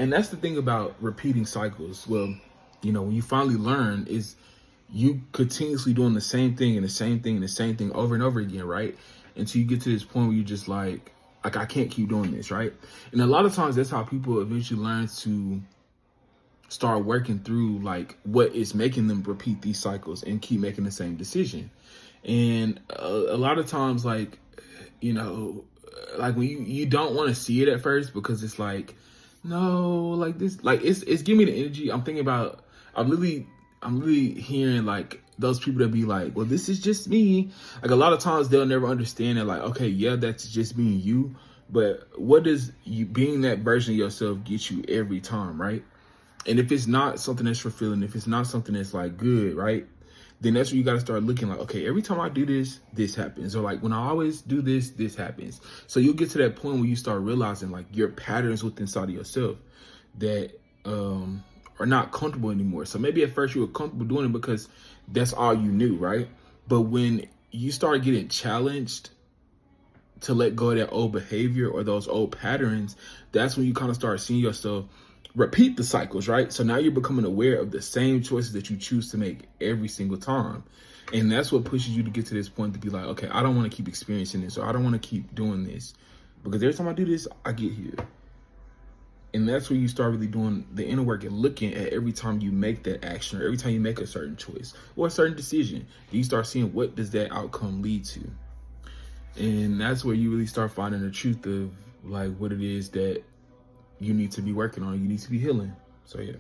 And that's the thing about repeating cycles. Well, when you finally learn is you continuously doing the same thing and the same thing and the same thing over and over again, right? Until you get to this point where you're just like I can't keep doing this, right? And a lot of times that's how people eventually learn to start working through like what is making them repeat these cycles and keep making the same decision. And a lot of times, like, like when you don't want to see it at first because it's like, no, like this, like it's giving me the energy. I'm really hearing like those people that be like, well, this is just me. Like a lot of times they'll never understand that, like, okay, yeah, that's just being you. But what does you being that version of yourself get you every time, right? And if it's not something that's fulfilling, if it's not something that's like good, right? Then that's where you got to start looking like, okay, every time I do this, this happens. Or like when I always do this, this happens. So you'll get to that point where you start realizing like your patterns within inside of yourself that are not comfortable anymore. So maybe at first you were comfortable doing it because that's all you knew, right? But when you start getting challenged to let go of that old behavior or those old patterns, that's when you kind of start seeing yourself repeat the cycles, right? So now you're becoming aware of the same choices that you choose to make every single time. And that's what pushes you to get to this point to be like, okay, I don't want to keep experiencing this, or I don't want to keep doing this because every time I do this, I get here. And that's where you start really doing the inner work and looking at every time you make that action or every time you make a certain choice or a certain decision, you start seeing what does that outcome lead to. And that's where you really start finding the truth of like what it is that you need to be working on, you need to be healing. So yeah.